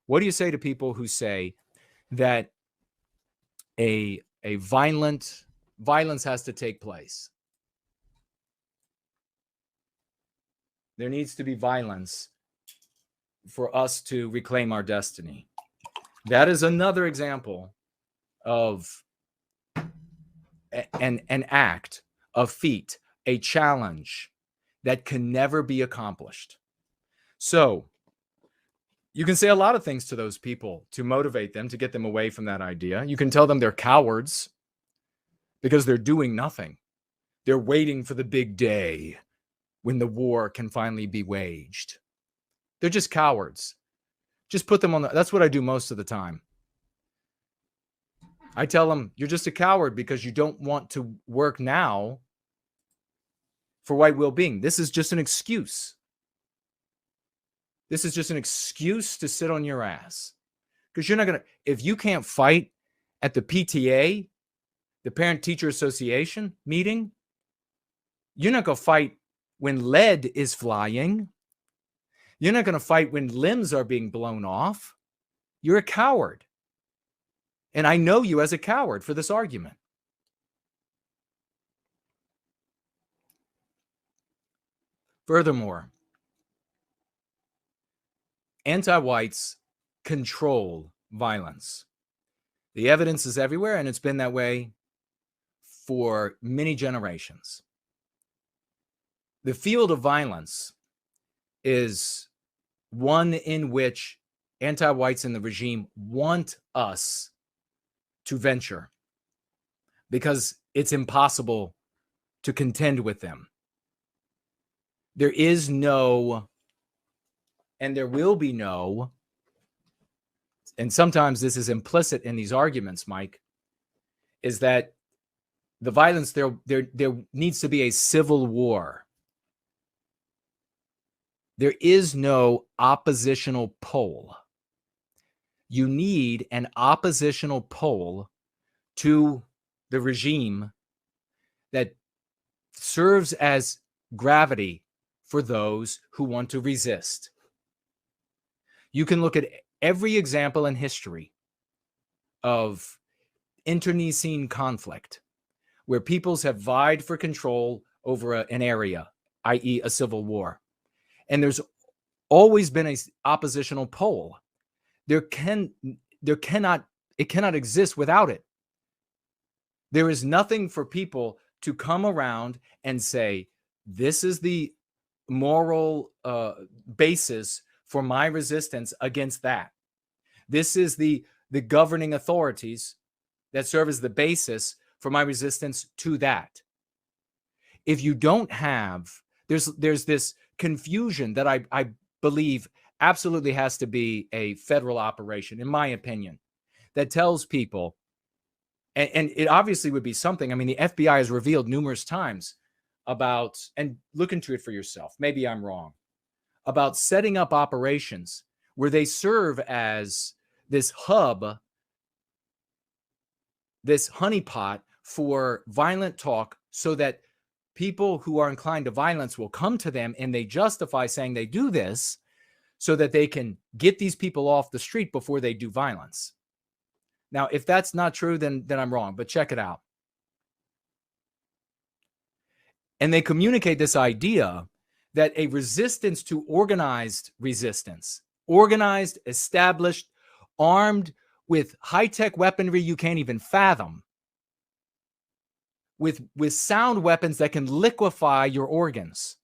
What do you say to people who say that a violence has to take place? There needs to be violence for us to reclaim our destiny. That is another example of an act, a feat, a challenge that can never be accomplished. So you can say a lot of things to those people to motivate them, to get them away from that idea. You can tell them they're cowards because they're doing nothing. They're waiting for the big day when the war can finally be waged. They're just cowards. Just put them on that's what I do most of the time. I tell them, you're just a coward because you don't want to work now for white well-being. This is just an excuse. This is just an excuse to sit on your ass. Because you're not going to, if you can't fight at the PTA, the Parent Teacher Association meeting, you're not going to fight when lead is flying. You're not going to fight when limbs are being blown off. You're a coward. And I know you as a coward for this argument. Furthermore, anti-whites control violence. The evidence is everywhere, and it's been that way for many generations. The field of violence is one in which anti-whites in the regime want us to venture because it's impossible to contend with them. There is no, and there will be no, and sometimes this is implicit in these arguments, Mike, is that the violence, there needs to be a civil war. There is no oppositional pole. You need an oppositional pole to the regime that serves as gravity for those who want to resist. You can look at every example in history of internecine conflict where peoples have vied for control over an area, i.e. a civil war. And there's always been an oppositional pole. It cannot exist without it. There is nothing for people to come around and say, this is the moral basis for my resistance against that. This is the governing authorities that serve as the basis for my resistance to that. If you don't have, there's this confusion that I believe absolutely has to be a federal operation, in my opinion, that tells people, and it obviously would be something. I mean, the FBI has revealed numerous times about, and look into it for yourself, maybe I'm wrong, about setting up operations where they serve as this hub, this honeypot for violent talk, so that people who are inclined to violence will come to them and they justify saying they do this so that they can get these people off the street before they do violence. Now, if that's not true, then I'm wrong, but check it out. And they communicate this idea that a resistance to organized resistance, organized, established, armed with high-tech weaponry you can't even fathom, with sound weapons that can liquefy your organs,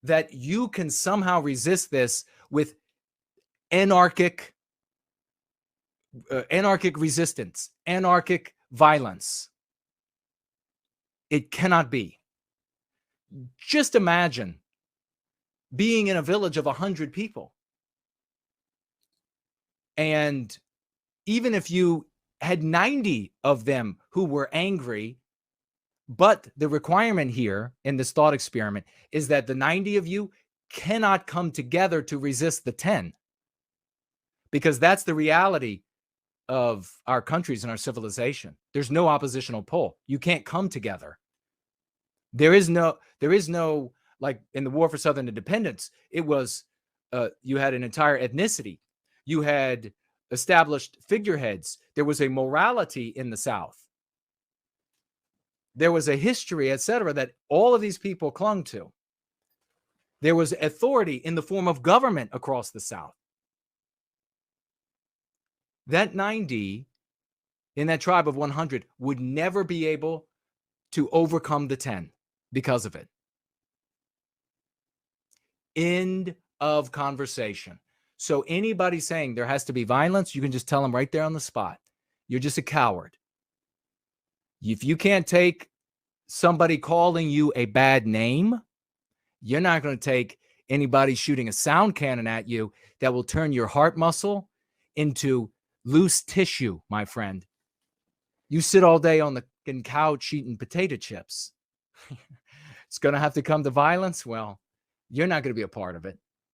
that you can somehow resist this with anarchic resistance, anarchic violence. It cannot be. Just imagine being in a village of 100 people. And even if you had 90 of them who were angry, but the requirement here in this thought experiment is that the 90 of you cannot come together to resist the 10. Because that's the reality of our countries and our civilization. There's no oppositional pole. You can't come together. There is no, like in the War for Southern Independence, it was, you had an entire ethnicity. You had established figureheads. There was a morality in the South. There was a history, etc., that all of these people clung to. There was authority in the form of government across the South. That 90 in that tribe of 100 would never be able to overcome the 10 because of it. End of conversation. So anybody saying there has to be violence, you can just tell them right there on the spot, you're just a coward. If you can't take somebody calling you a bad name, you're not going to take anybody shooting a sound cannon at you that will turn your heart muscle into loose tissue, my friend. You sit all day on the couch eating potato chips. It's going to have to come to violence. Well, you're not going to be a part of it.